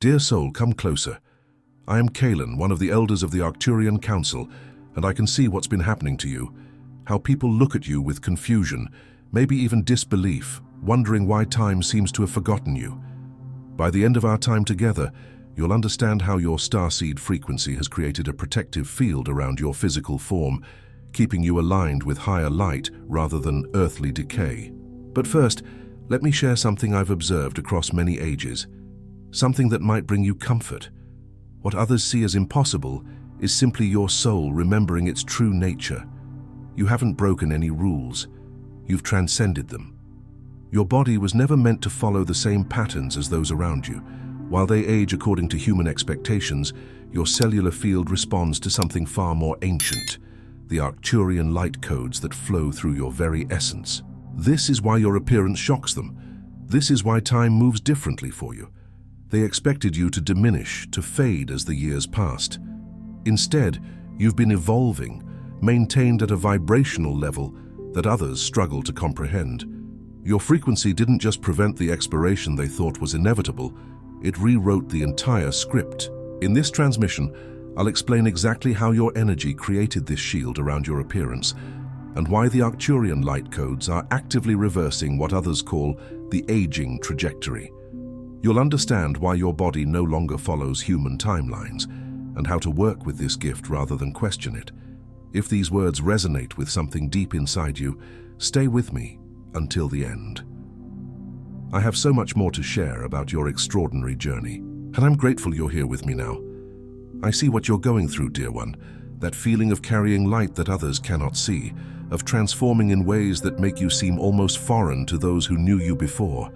Dear soul, come closer. I am Kaelon, one of the elders of the Arcturian Council, and I can see what's been happening to you. How people look at you with confusion, maybe even disbelief, wondering why time seems to have forgotten you. By the end of our time together, you'll understand how your starseed frequency has created a protective field around your physical form, keeping you aligned with higher light rather than earthly decay. But first, let me share something I've observed across many ages. Something that might bring you comfort. What others see as impossible is simply your soul remembering its true nature. You haven't broken any rules. You've transcended them. Your body was never meant to follow the same patterns as those around you. While they age according to human expectations, your cellular field responds to something far more ancient, the Arcturian light codes that flow through your very essence. This is why your appearance shocks them. This is why time moves differently for you. They expected you to diminish, to fade as the years passed. Instead, you've been evolving, maintained at a vibrational level that others struggle to comprehend. Your frequency didn't just prevent the expiration they thought was inevitable, it rewrote the entire script. In this transmission, I'll explain exactly how your energy created this shield around your appearance, and why the Arcturian light codes are actively reversing what others call the aging trajectory. You'll understand why your body no longer follows human timelines, and how to work with this gift rather than question it. If these words resonate with something deep inside you, stay with me until the end. I have so much more to share about your extraordinary journey, and I'm grateful you're here with me now. I see what you're going through, dear one, that feeling of carrying light that others cannot see, of transforming in ways that make you seem almost foreign to those who knew you before.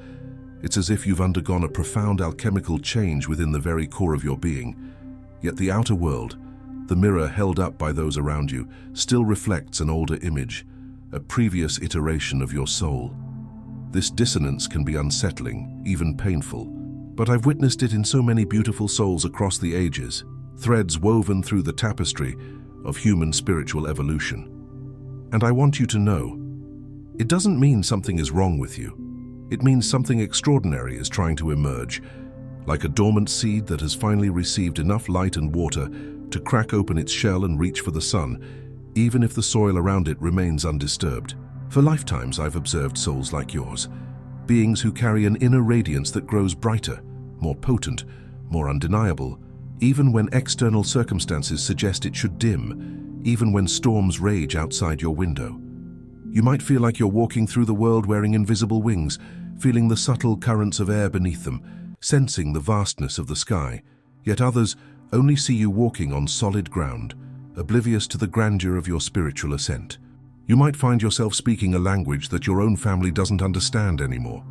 It's as if you've undergone a profound alchemical change within the very core of your being. Yet the outer world, the mirror held up by those around you, still reflects an older image, a previous iteration of your soul. This dissonance can be unsettling, even painful, but I've witnessed it in so many beautiful souls across the ages, threads woven through the tapestry of human spiritual evolution. And I want you to know, it doesn't mean something is wrong with you. It means something extraordinary is trying to emerge, like a dormant seed that has finally received enough light and water to crack open its shell and reach for the sun, even if the soil around it remains undisturbed. For lifetimes I've observed souls like yours, beings who carry an inner radiance that grows brighter, more potent, more undeniable, even when external circumstances suggest it should dim, even when storms rage outside your window. You might feel like you're walking through the world wearing invisible wings, feeling the subtle currents of air beneath them, sensing the vastness of the sky, yet others only see you walking on solid ground, oblivious to the grandeur of your spiritual ascent. You might find yourself speaking a language that your own family doesn't understand anymore,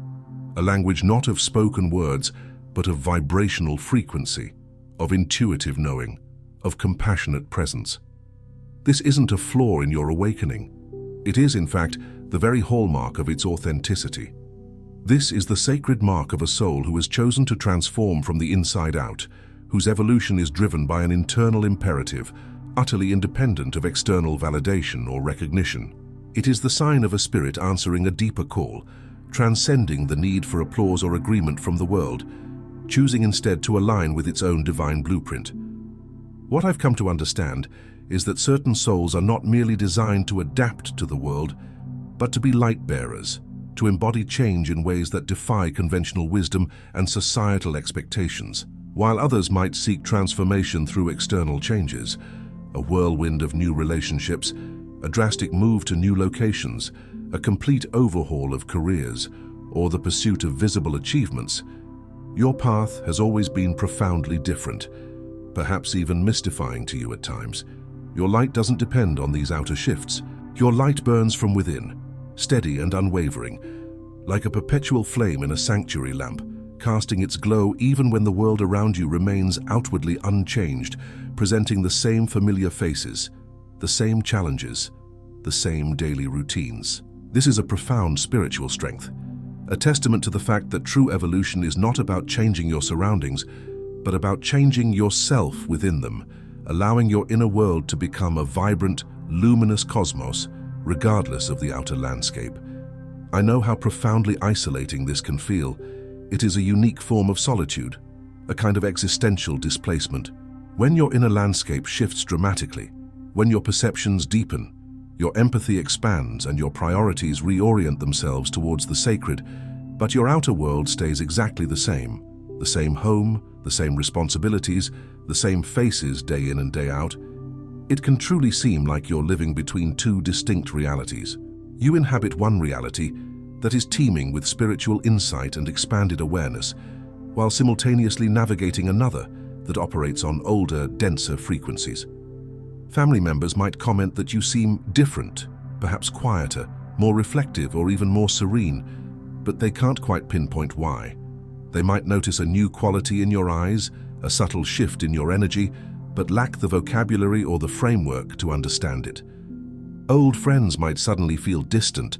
a language not of spoken words, but of vibrational frequency, of intuitive knowing, of compassionate presence. This isn't a flaw in your awakening. It is, in fact, the very hallmark of its authenticity. This is the sacred mark of a soul who has chosen to transform from the inside out, whose evolution is driven by an internal imperative, utterly independent of external validation or recognition. It is the sign of a spirit answering a deeper call, transcending the need for applause or agreement from the world, choosing instead to align with its own divine blueprint. What I've come to understand is that certain souls are not merely designed to adapt to the world, but to be light bearers, to embody change in ways that defy conventional wisdom and societal expectations. While others might seek transformation through external changes, a whirlwind of new relationships, a drastic move to new locations, a complete overhaul of careers, or the pursuit of visible achievements, your path has always been profoundly different, perhaps even mystifying to you at times. Your light doesn't depend on these outer shifts. Your light burns from within, steady and unwavering, like a perpetual flame in a sanctuary lamp, casting its glow even when the world around you remains outwardly unchanged, presenting the same familiar faces, the same challenges, the same daily routines. This is a profound spiritual strength, a testament to the fact that true evolution is not about changing your surroundings, but about changing yourself within them, allowing your inner world to become a vibrant, luminous cosmos, regardless of the outer landscape. I know how profoundly isolating this can feel. It is a unique form of solitude, a kind of existential displacement. When your inner landscape shifts dramatically, when your perceptions deepen, your empathy expands and your priorities reorient themselves towards the sacred, but your outer world stays exactly the same home, the same responsibilities, the same faces day in and day out, it can truly seem like you're living between two distinct realities. You inhabit one reality that is teeming with spiritual insight and expanded awareness, while simultaneously navigating another that operates on older, denser frequencies. Family members might comment that you seem different, perhaps quieter, more reflective, or even more serene, but they can't quite pinpoint why. They might notice a new quality in your eyes, a subtle shift in your energy, but lack the vocabulary or the framework to understand it. Old friends might suddenly feel distant,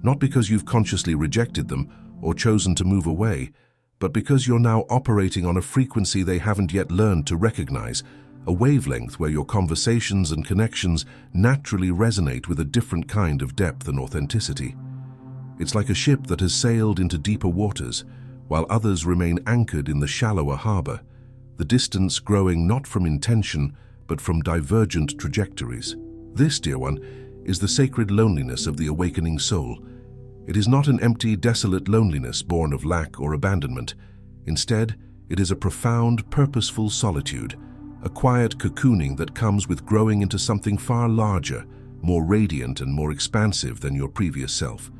not because you've consciously rejected them or chosen to move away, but because you're now operating on a frequency they haven't yet learned to recognize, a wavelength where your conversations and connections naturally resonate with a different kind of depth and authenticity. It's like a ship that has sailed into deeper waters, while others remain anchored in the shallower harbor, the distance growing not from intention, but from divergent trajectories. This, dear one, is the sacred loneliness of the awakening soul. It is not an empty, desolate loneliness born of lack or abandonment. Instead, it is a profound, purposeful solitude, a quiet cocooning that comes with growing into something far larger, more radiant and more expansive than your previous self.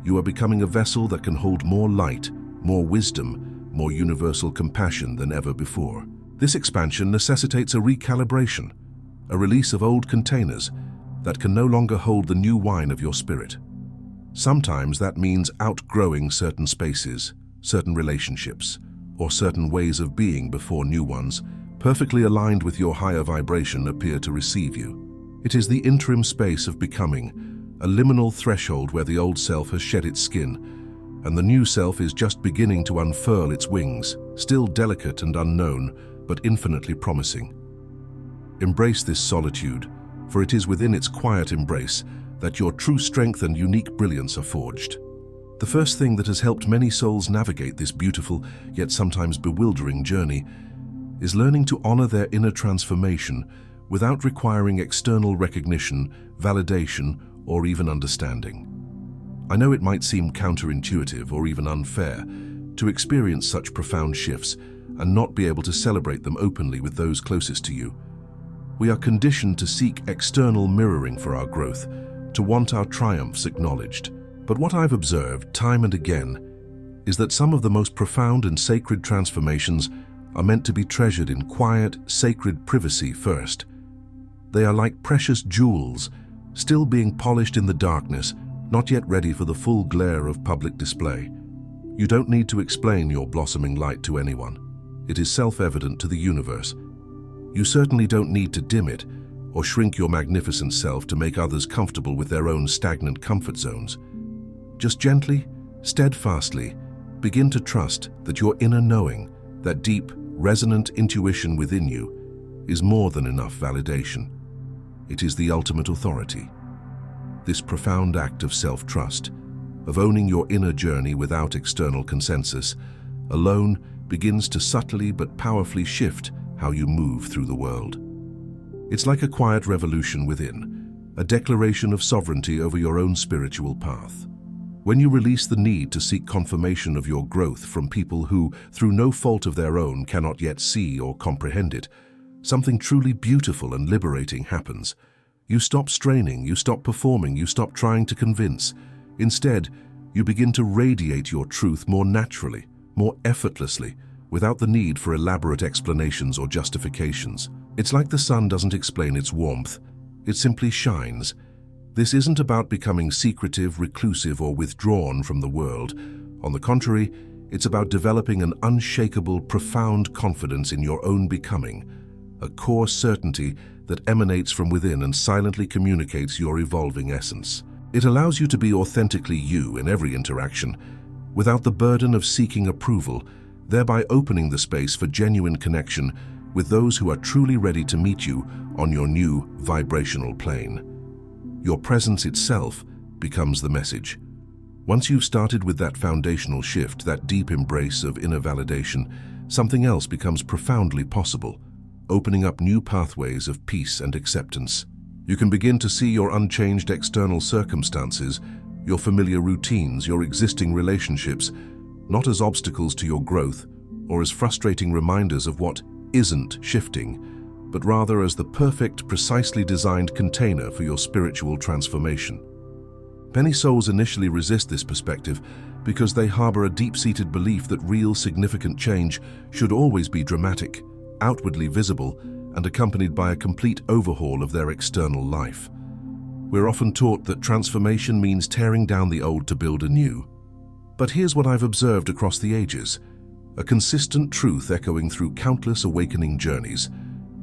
You are becoming a vessel that can hold more light, more wisdom, more universal compassion than ever before. This expansion necessitates a recalibration, a release of old containers that can no longer hold the new wine of your spirit. Sometimes that means outgrowing certain spaces, certain relationships, or certain ways of being before new ones, perfectly aligned with your higher vibration, appear to receive you. It is the interim space of becoming, a liminal threshold where the old self has shed its skin, and the new self is just beginning to unfurl its wings, still delicate and unknown, but infinitely promising. Embrace this solitude, for it is within its quiet embrace that your true strength and unique brilliance are forged. The first thing that has helped many souls navigate this beautiful, yet sometimes bewildering journey is learning to honor their inner transformation without requiring external recognition, validation, or even understanding. I know it might seem counterintuitive or even unfair to experience such profound shifts and not be able to celebrate them openly with those closest to you. We are conditioned to seek external mirroring for our growth, to want our triumphs acknowledged. But what I've observed time and again is that some of the most profound and sacred transformations are meant to be treasured in quiet, sacred privacy first. They are like precious jewels, still being polished in the darkness, not yet ready for the full glare of public display. You don't need to explain your blossoming light to anyone. It is self-evident to the universe. You certainly don't need to dim it or shrink your magnificent self to make others comfortable with their own stagnant comfort zones. Just gently, steadfastly, begin to trust that your inner knowing, that deep, resonant intuition within you, is more than enough validation. It is the ultimate authority. This profound act of self-trust, of owning your inner journey without external consensus, alone begins to subtly but powerfully shift how you move through the world. It's like a quiet revolution within, a declaration of sovereignty over your own spiritual path. When you release the need to seek confirmation of your growth from people who, through no fault of their own, cannot yet see or comprehend it, something truly beautiful and liberating happens. You stop straining, you stop performing, you stop trying to convince. Instead, you begin to radiate your truth more naturally, more effortlessly, without the need for elaborate explanations or justifications. It's like the sun doesn't explain its warmth, it simply shines. This isn't about becoming secretive, reclusive, or withdrawn from the world. On the contrary, it's about developing an unshakable, profound confidence in your own becoming, a core certainty that emanates from within and silently communicates your evolving essence. It allows you to be authentically you in every interaction, without the burden of seeking approval, thereby opening the space for genuine connection with those who are truly ready to meet you on your new vibrational plane. Your presence itself becomes the message. Once you've started with that foundational shift, that deep embrace of inner validation, something else becomes profoundly possible, opening up new pathways of peace and acceptance. You can begin to see your unchanged external circumstances, your familiar routines, your existing relationships, not as obstacles to your growth or as frustrating reminders of what isn't shifting, but rather as the perfect, precisely designed container for your spiritual transformation. Many souls initially resist this perspective because they harbor a deep-seated belief that real, significant change should always be dramatic, outwardly visible, and accompanied by a complete overhaul of their external life. We're often taught that transformation means tearing down the old to build anew. But here's what I've observed across the ages, a consistent truth echoing through countless awakening journeys.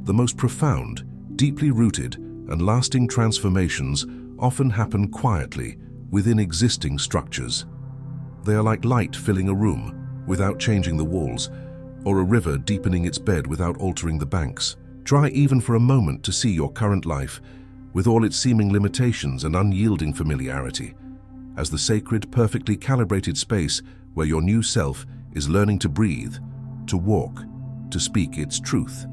The most profound, deeply rooted, and lasting transformations often happen quietly within existing structures. They are like light filling a room without changing the walls, or a river deepening its bed without altering the banks. Try even for a moment to see your current life, with all its seeming limitations and unyielding familiarity, as the sacred, perfectly calibrated space where your new self is learning to breathe, to walk, to speak its truth.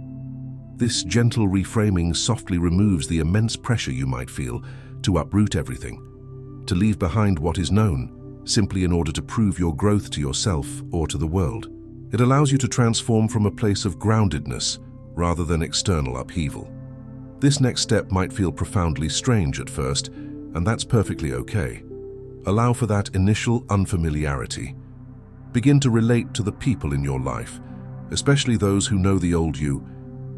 This gentle reframing softly removes the immense pressure you might feel to uproot everything, to leave behind what is known, simply in order to prove your growth to yourself or to the world. It allows you to transform from a place of groundedness rather than external upheaval. This next step might feel profoundly strange at first, and that's perfectly okay. Allow for that initial unfamiliarity. Begin to relate to the people in your life, especially those who know the old you,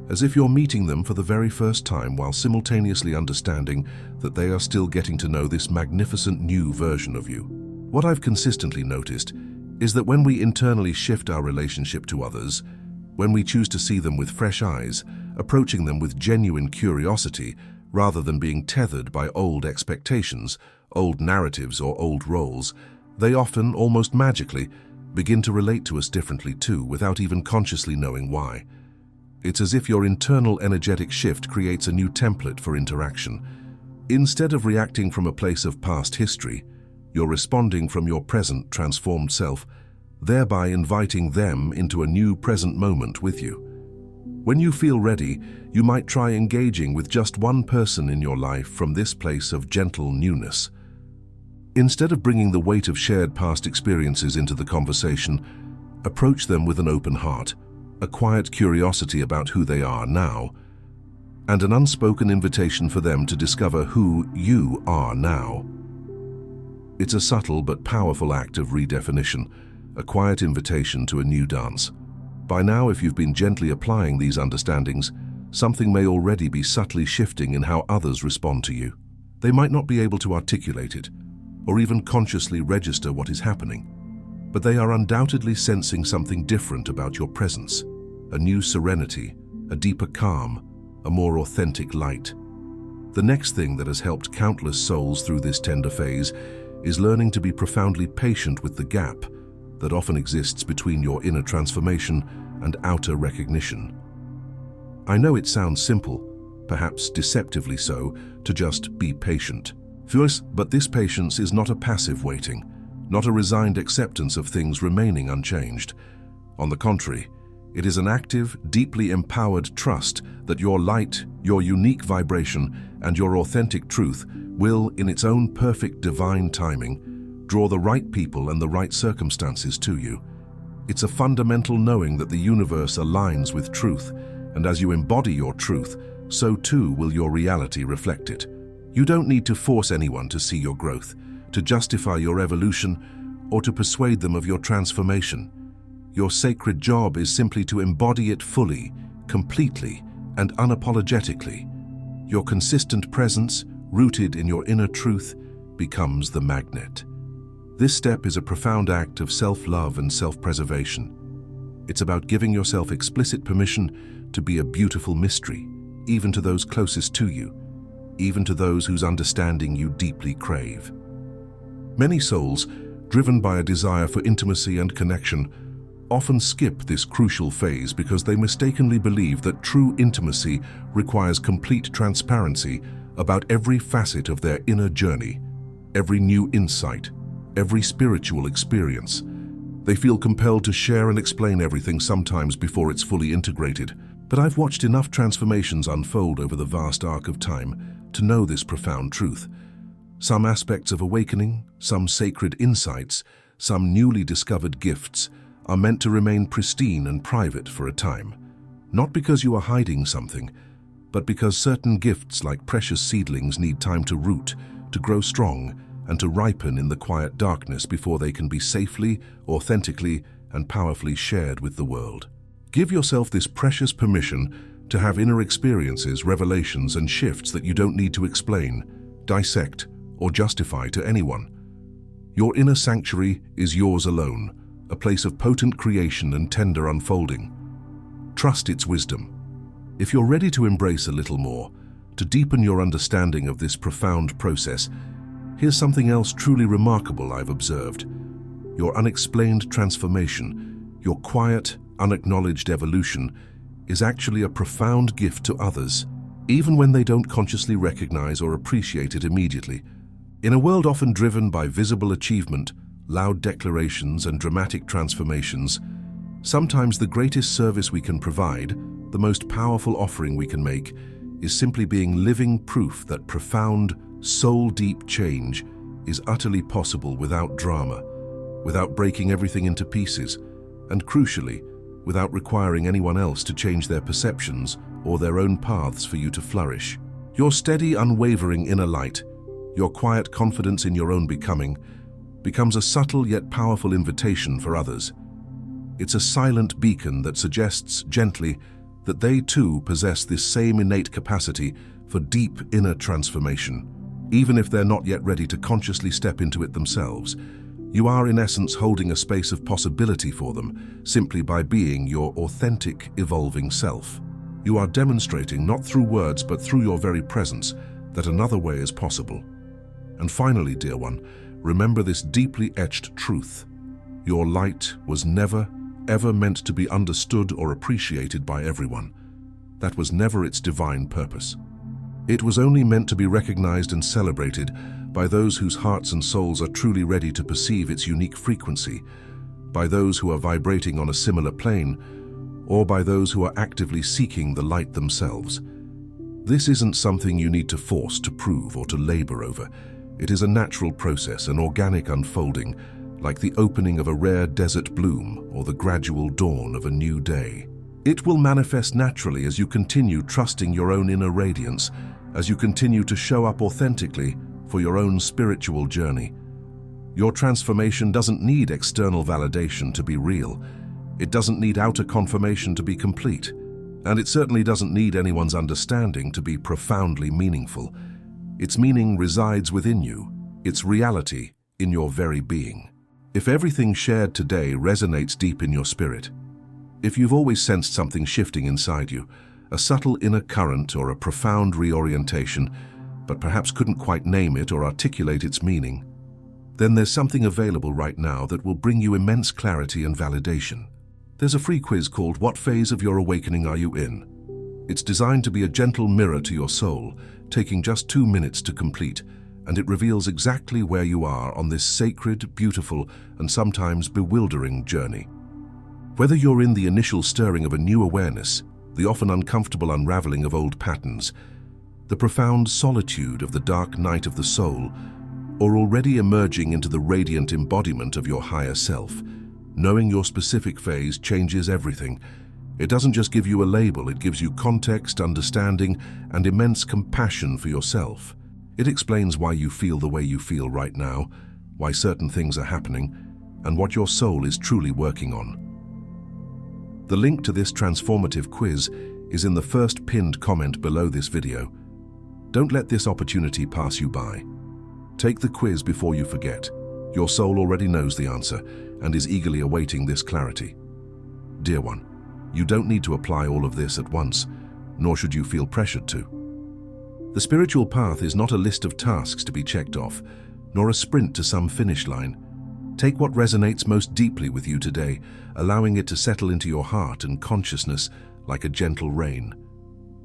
as if you're meeting them for the very first time while simultaneously understanding that they are still getting to know this magnificent new version of you. What I've consistently noticed is that when we internally shift our relationship to others, when we choose to see them with fresh eyes, approaching them with genuine curiosity rather than being tethered by old expectations, old narratives, or old roles, they often, almost magically, begin to relate to us differently too, without even consciously knowing why. It's as if your internal energetic shift creates a new template for interaction. Instead of reacting from a place of past history, you're responding from your present transformed self, thereby inviting them into a new present moment with you. When you feel ready, you might try engaging with just one person in your life from this place of gentle newness. Instead of bringing the weight of shared past experiences into the conversation, approach them with an open heart, a quiet curiosity about who they are now, and an unspoken invitation for them to discover who you are now. It's a subtle but powerful act of redefinition, a quiet invitation to a new dance. By now, if you've been gently applying these understandings, something may already be subtly shifting in how others respond to you. They might not be able to articulate it, or even consciously register what is happening, but they are undoubtedly sensing something different about your presence, a new serenity, a deeper calm, a more authentic light. The next thing that has helped countless souls through this tender phase is learning to be profoundly patient with the gap that often exists between your inner transformation and outer recognition. I know it sounds simple, perhaps deceptively so, to just be patient. But this patience is not a passive waiting, not a resigned acceptance of things remaining unchanged. On the contrary, it is an active, deeply empowered trust that your light, your unique vibration, and your authentic truth will, in its own perfect divine timing, draw the right people and the right circumstances to you. It's a fundamental knowing that the universe aligns with truth, and as you embody your truth, so too will your reality reflect it. You don't need to force anyone to see your growth, to justify your evolution, or to persuade them of your transformation. Your sacred job is simply to embody it fully, completely, and unapologetically. Your consistent presence, rooted in your inner truth, becomes the magnet. This step is a profound act of self-love and self-preservation. It's about giving yourself explicit permission to be a beautiful mystery, even to those closest to you, even to those whose understanding you deeply crave. Many souls, driven by a desire for intimacy and connection, often skip this crucial phase because they mistakenly believe that true intimacy requires complete transparency about every facet of their inner journey, every new insight, every spiritual experience. They feel compelled to share and explain everything sometimes before it's fully integrated. But I've watched enough transformations unfold over the vast arc of time to know this profound truth. Some aspects of awakening, some sacred insights, some newly discovered gifts are meant to remain pristine and private for a time. Not because you are hiding something, but because certain gifts like precious seedlings need time to root, to grow strong, and to ripen in the quiet darkness before they can be safely, authentically, and powerfully shared with the world. Give yourself this precious permission to have inner experiences, revelations, and shifts that you don't need to explain, dissect, or justify to anyone. Your inner sanctuary is yours alone, a place of potent creation and tender unfolding. Trust its wisdom. If you're ready to embrace a little more, to deepen your understanding of this profound process, here's something else truly remarkable I've observed. Your unexplained transformation, your quiet, unacknowledged evolution, is actually a profound gift to others, even when they don't consciously recognize or appreciate it immediately. In a world often driven by visible achievement, loud declarations, and dramatic transformations, sometimes the greatest service we can provide, the most powerful offering we can make, is simply being living proof that profound, soul-deep change is utterly possible without drama, without breaking everything into pieces, and crucially, without requiring anyone else to change their perceptions or their own paths for you to flourish. Your steady, unwavering inner light, your quiet confidence in your own becoming, becomes a subtle yet powerful invitation for others. It's a silent beacon that suggests gently that they too possess this same innate capacity for deep inner transformation. Even if they're not yet ready to consciously step into it themselves, you are in essence holding a space of possibility for them simply by being your authentic, evolving self. You are demonstrating, not through words but through your very presence, that another way is possible. And finally, dear one, remember this deeply etched truth. Your light was never, ever meant to be understood or appreciated by everyone. That was never its divine purpose. It was only meant to be recognized and celebrated by those whose hearts and souls are truly ready to perceive its unique frequency, by those who are vibrating on a similar plane, or by those who are actively seeking the light themselves. This isn't something you need to force, to prove, or to labor over. It is a natural process, an organic unfolding, like the opening of a rare desert bloom or the gradual dawn of a new day. It will manifest naturally as you continue trusting your own inner radiance, as you continue to show up authentically for your own spiritual journey. Your transformation doesn't need external validation to be real. It doesn't need outer confirmation to be complete. And it certainly doesn't need anyone's understanding to be profoundly meaningful. Its meaning resides within you, its reality in your very being. If everything shared today resonates deep in your spirit, if you've always sensed something shifting inside you, a subtle inner current or a profound reorientation, but perhaps couldn't quite name it or articulate its meaning, then there's something available right now that will bring you immense clarity and validation. There's a free quiz called What Phase of Your Awakening Are You In? It's designed to be a gentle mirror to your soul, taking just 2 minutes to complete, and it reveals exactly where you are on this sacred, beautiful, and sometimes bewildering journey. Whether you're in the initial stirring of a new awareness, the often uncomfortable unraveling of old patterns, the profound solitude of the dark night of the soul, or already emerging into the radiant embodiment of your higher self, knowing your specific phase changes everything. It doesn't just give you a label, it gives you context, understanding, and immense compassion for yourself. It explains why you feel the way you feel right now, why certain things are happening, and what your soul is truly working on. The link to this transformative quiz is in the first pinned comment below this video. Don't let this opportunity pass you by. Take the quiz before you forget. Your soul already knows the answer and is eagerly awaiting this clarity. Dear one, you don't need to apply all of this at once, nor should you feel pressured to. The spiritual path is not a list of tasks to be checked off, nor a sprint to some finish line. Take what resonates most deeply with you today, allowing it to settle into your heart and consciousness like a gentle rain.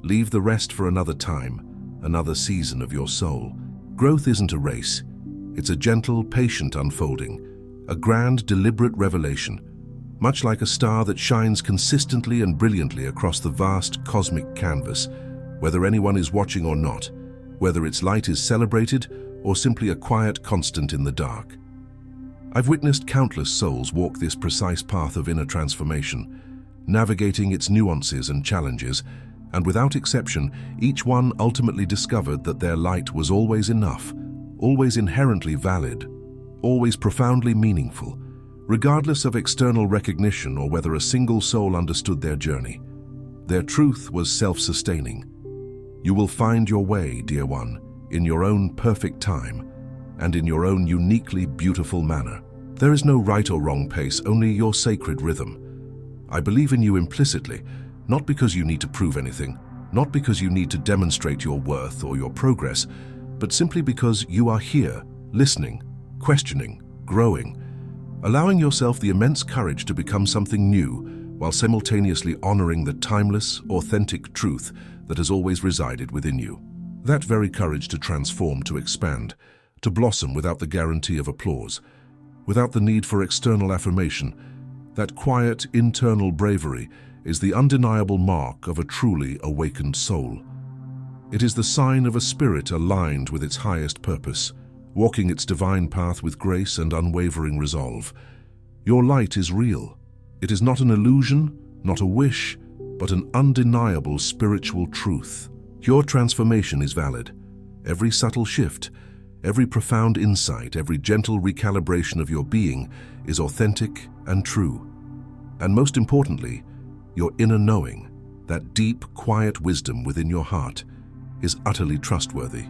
Leave the rest for another time, another season of your soul. Growth isn't a race. It's a gentle, patient unfolding, a grand, deliberate revelation, much like a star that shines consistently and brilliantly across the vast cosmic canvas, whether anyone is watching or not, whether its light is celebrated or simply a quiet constant in the dark. I've witnessed countless souls walk this precise path of inner transformation, navigating its nuances and challenges, and without exception, each one ultimately discovered that their light was always enough, always inherently valid, always profoundly meaningful, regardless of external recognition or whether a single soul understood their journey. Their truth was self-sustaining. You will find your way, dear one, in your own perfect time and in your own uniquely beautiful manner. There is no right or wrong pace, only your sacred rhythm. I believe in you implicitly, not because you need to prove anything, not because you need to demonstrate your worth or your progress, but simply because you are here, listening, questioning, growing, allowing yourself the immense courage to become something new while simultaneously honoring the timeless, authentic truth that has always resided within you. That very courage to transform, to expand, to blossom without the guarantee of applause, without the need for external affirmation, that quiet, internal bravery is the undeniable mark of a truly awakened soul. It is the sign of a spirit aligned with its highest purpose, walking its divine path with grace and unwavering resolve. Your light is real. It is not an illusion, not a wish, but an undeniable spiritual truth. Your transformation is valid. Every subtle shift, every profound insight, every gentle recalibration of your being is authentic and true. And most importantly, your inner knowing, that deep, quiet wisdom within your heart, is utterly trustworthy.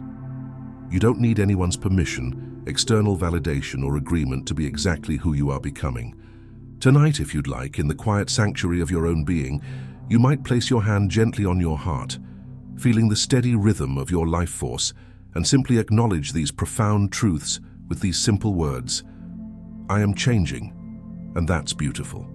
You don't need anyone's permission, external validation, or agreement to be exactly who you are becoming. Tonight, if you'd like, in the quiet sanctuary of your own being, you might place your hand gently on your heart, feeling the steady rhythm of your life force, and simply acknowledge these profound truths with these simple words: I am changing, and that's beautiful.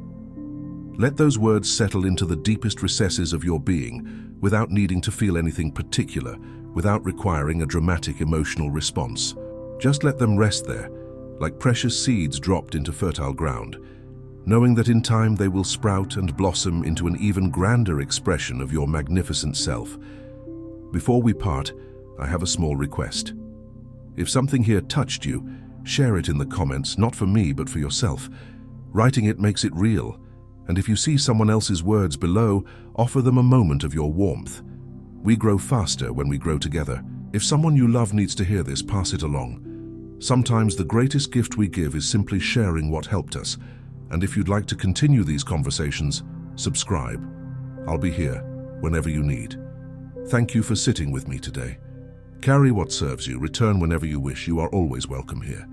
Let those words settle into the deepest recesses of your being without needing to feel anything particular, without requiring a dramatic emotional response. Just let them rest there, like precious seeds dropped into fertile ground, knowing that in time they will sprout and blossom into an even grander expression of your magnificent self. Before we part, I have a small request. If something here touched you, share it in the comments, not for me, but for yourself. Writing it makes it real, and if you see someone else's words below, offer them a moment of your warmth. We grow faster when we grow together. If someone you love needs to hear this, pass it along. Sometimes the greatest gift we give is simply sharing what helped us. And if you'd like to continue these conversations, subscribe. I'll be here whenever you need. Thank you for sitting with me today. Carry what serves you, return whenever you wish. You are always welcome here.